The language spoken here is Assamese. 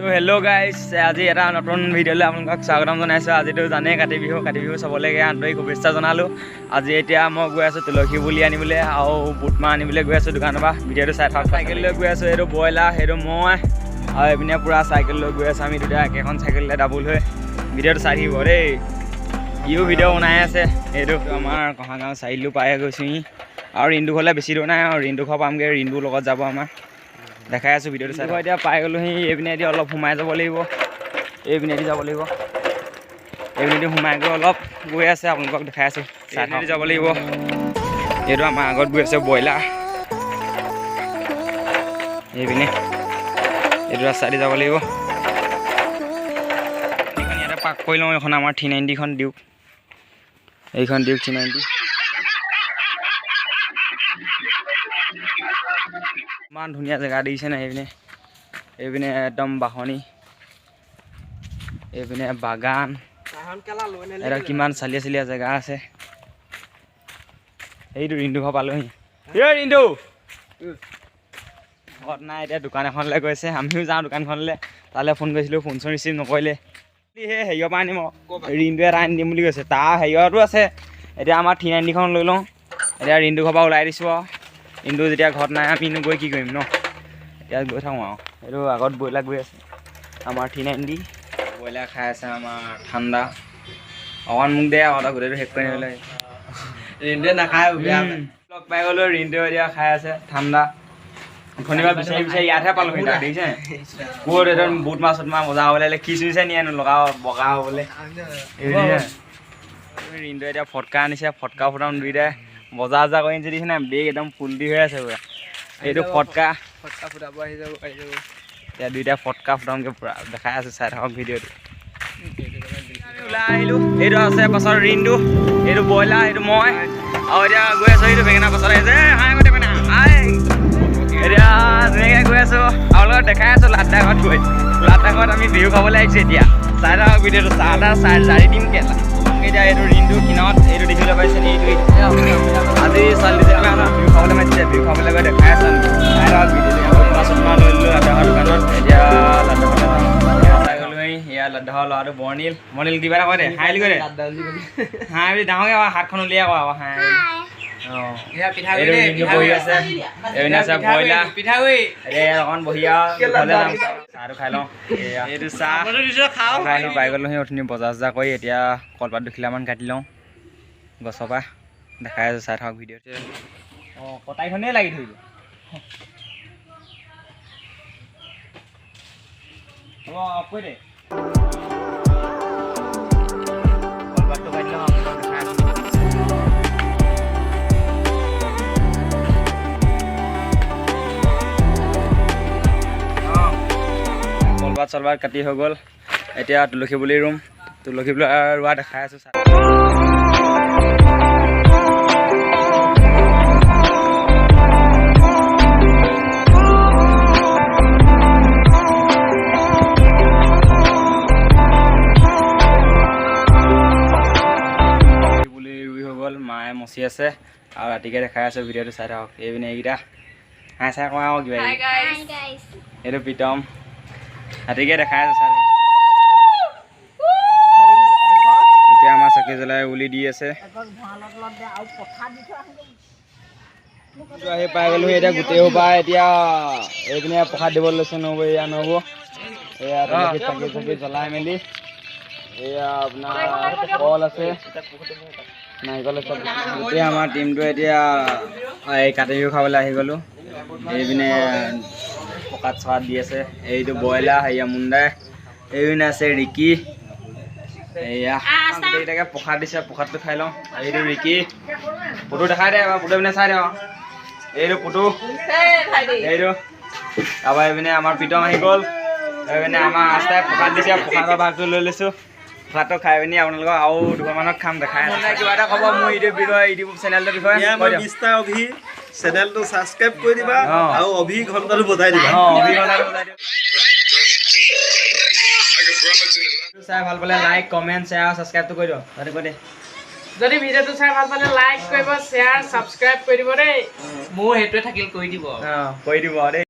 তো হেল্ল' গাইজ, আজি এটা নতুন ভিডিঅ'লৈ আপোনালোকক স্বাগতম জনাইছোঁ। আজিতো জানেই কাতি বিহু চবলৈকে আন্তৰিক শুভেচ্ছা জনালোঁ। আজি এতিয়া মই গৈ আছোঁ তুলসী পুলি আনিবলৈ আৰু বুটমাহ আনিবলৈ গৈ আছোঁ দোকানৰ পৰা। ভিডিঅ'টো চাই থাকক। চাইকেল লৈ গৈ আছোঁ, এইটো ব্ৰইলাৰ, সেইটো মই, আৰু এইপিনে পূৰা চাইকেল লৈ গৈ আছোঁ আমি দুটা একেখন চাইকেলতে ডাবুল হৈ। ভিডিঅ'টো চাই থাকিব দেই, ইও ভিডিঅ' বনাই আছে। এইটো আমাৰ কহাগাঁও চাৰিআলিটো পাই গৈছোঁহি আৰু ৰিন্দু ঘৰলৈ বেছি দূৰ নাই আৰু ৰিন্দু ঘৰ পামগৈ। ৰিন্দুৰ লগত যাব আমাৰ, দেখাই আছোঁ ভিডিঅ'টো চাই। এতিয়া পাই গ'লোহি, এইপিনেদি অলপ সোমাই যাব লাগিব, এইপিনেদি যাব লাগিব, এইপিনেদি সোমাই গৈ অলপ গৈ আছে, আপোনালোকক দেখাই আছোঁ। চাইডেদি যাব লাগিব। এইটো আমাৰ আগত গৈ আছে ব্ৰইলাৰ, এইপিনে এইটো ৰাস্তাদি যাব লাগিব। এইখন ইয়াতে পাক কৰি লওঁ। এইখন আমাৰ 390খন ডিউক, এইখন ডিউক 390। ইমান ধুনীয়া জেগা দেখিছে নাই। এইপিনে একদম বাহনি, এইপিনে বাগান, এটা কিমান চালিয়া চালিয়া জেগা আছে। এইটো ৰিন্দু ঘৰ পালোহি। এই ৰিন্দু ঘৰত নাই, এতিয়া দোকান এখনলৈ গৈছে। আমিও যাওঁ দোকানখনলৈ, তালৈ ফোন কৰিছিলোঁ, ফোন চোন ৰিচিভ নকৰিলে। সেই হেৰিয়ৰ পৰা আনিম, ৰিন্দুৱে এটা আনি দিম বুলি কৈছে। তাৰ হেৰিয়তো আছে। এতিয়া আমাৰ 390খন লৈ লওঁ। এতিয়া ৰিন্দু ঘৰৰ পৰা ওলাই দিছোঁ আৰু ৰিন্দু যেতিয়া ঘৰত নাই আমিনো গৈ কি কৰিম ন। এতিয়া গৈ থাকোঁ আৰু। এইটো আগত ব্ৰইলাৰ গৈ আছে আমাৰ 390। ব্ৰইলাৰ খাই আছে আমাৰ ঠাণ্ডা। অকণ মোক দে আৰু গোটেইটো শেষ কৰি নিবলৈ। ৰিন্দুৱে নাখায়, লগ পাই গ'লোঁ। ৰিন্দুৱে এতিয়া খাই আছে ঠাণ্ডা। শনিবাৰ বিচাৰি বিচাৰি ইয়াতহে পালোঁহি তাক, দেখিছে ক'ত একদম বুট মাছ চুট মাছ মজা হ'বলৈ খিচিৰিছে নিয়ে লগাও বগা হ'বলৈ। ৰিন্দুৱে এতিয়া ফটকা আনিছে, ফটকা ফুটাম দুইটাই বজাৰ কৰি আনিছে। দেখিছে নাই, বেগ একদম ফুল্টি হৈ আছে পুৰা। এইটো ফটকা ফুটাব আহি যাব। এতিয়া দুইটা ফটকা ফুটামগৈ পুৰা, দেখাই আছোঁ, চাই থাকক ভিডিঅ'টো। ওলাই আহিলোঁ। এইটো আছে পাছত ৰিন্দু, এইটো ব্ৰইলাৰ, এইটো মই, আৰু এতিয়া গৈ আছোঁ এইটো বেঙেনা পাছত আহিছে। এতিয়া ধুনীয়াকৈ গৈ আছোঁ, আৰু লগত দেখাই আছোঁ লাড্ডা ঘৰত গৈ। লাড্ডা ঘৰত আমি বিহু খাবলৈ আহিছোঁ। এতিয়া চাই থাকক ভিডিঅ'টো। চাহ তাহ জাৰি দিম কেলা। এতিয়া এইটো ৰিন্দু কিনাৰত, এইটো দেখিবলৈ পাইছে। এইটো আজি ছোৱালী আমাৰ বিহু খাবলৈ মাতিছে। বিহু খাবলৈ গৈ দেখাই আছোঁ আমি, চাই থাকক ভিডিঅ'টো। মাছ চুটমাহ লৈ ল'লোঁ লাড্ডা ঘৰ দোকানত। এতিয়া লাড্ডা ঘৰলৈ যাওঁ। চাই গ'লোহি, এয়া লাড্ডা ঘৰৰ ল'ৰাটো বৰ্ণিল। বৰ্ণিল কিবা এটা কয় দে, হাই বুলি কয় দে। হাই বুলি ডাঙৰকৈ আকৌ হাতখন উলিয়াই আকৌ আকৌ হাই। এইটো ৰিন্দু বহি আছে, এইপিনে আছে ব্ৰইলাৰ। এতিয়া অকণ বহি আৰু ঘৰলৈ যাম, চাহটো খাই লওঁ। এইটো চাহ খাই লওঁ। পাই গ'লোহি অথনি বজাৰ চজাৰ কৰি। এতিয়া কলপাত দুখিলামান কাটি লওঁ গছৰ পৰা, দেখাই আছোঁ, চাই থাকক ভিডিঅ'টো। অঁ, কটাৰীখনেই লাগি ধৰিব। হ'ব অফ কৰি দে। কলপাতটো কাটি লওঁ, আপোনালোকক দেখাই আছোঁ। কলপাত চলপাত কাটি হৈ গ'ল। এতিয়া তুলসী পুলি ৰুম, তুলসী পুলি ৰোৱা দেখাই আছোঁ। পুলি ৰুই হৈ গ'ল, মায়ে মচি আছে আৰু ৰাতিকে দেখাই আছোঁ। ভিডিঅ'টো চাই থাকক। এইপিনে এইকেইটা হাই চাই কৰা আৰু কিবা। এইটো প্ৰীতম, ৰাতিকে দেখাই আছোঁ, চাই থাকক। এতিয়া আমাৰ চাকি জ্বলাই উলি দি আছে। আহি পাই গ'লোহি। এতিয়া গোটেই সোপা এতিয়া এইপিনে প্ৰসাদ দিবলৈ লৈছে। নহ'ব এয়া নহ'ব। এয়া চাকি চাকি জ্বলাই মেলি, এয়া আপোনাৰ কল আছে, নাৰিকল আছে। গোটেই আমাৰ টিমটো এতিয়া এই কাতি বিহু খাবলৈ আহি গ'লোঁ। এইপিনে প্ৰসাদ চসাদ দি আছে। এইটো ব্ৰইলাৰ, হেৰিয়া মুণ্ডাই, এইপিনে আছে ৰিকি। এয়া গোটেইকেইটাকে প্ৰসাদ দিছে, প্ৰসাদটো খাই লওঁ। এইটো ৰিকি, ফটো দেখাই দে এবাৰ, ফটো পিনে চাই দে। এইটো ফটো, এইটো তাৰপৰা এইপিনে আমাৰ প্ৰীতম আহি গ'ল। এইপিনে আমাৰ ৰাস্তাই প্ৰসাদ দিছে, প্ৰসাদৰ ভাগটো লৈ লৈছোঁ। প্ৰসাদটো খাই পিনি আপোনালোকক আৰু দুখনমানত খাম, দেখাই আছোঁ। কিবা এটা ক'ব মোৰ ইউটিউব চেনেলটোৰ বিষয়ে? মিষ্টাৰ অভি চেনেলটো ছাবস্ক্ৰাইব কৰি দিবা আৰু অভি ঘণ্টাটো বজাই দিবা। চাই ভাল পালে লাইক, কমেণ্ট, শ্বেয়াৰ আৰু ছাবস্ক্ৰাইবটো কৰি দিওঁ। তাতে কৈ দে। যদি ভিডিঅ'টো চাই ভাল পালে লাইক কৰিব, শ্বেয়াৰ, ছাবস্ক্ৰাইব কৰি দিব দেই। মোৰ সেইটোৱে থাকিল, কৰি দিব। কৰি দিব দেই।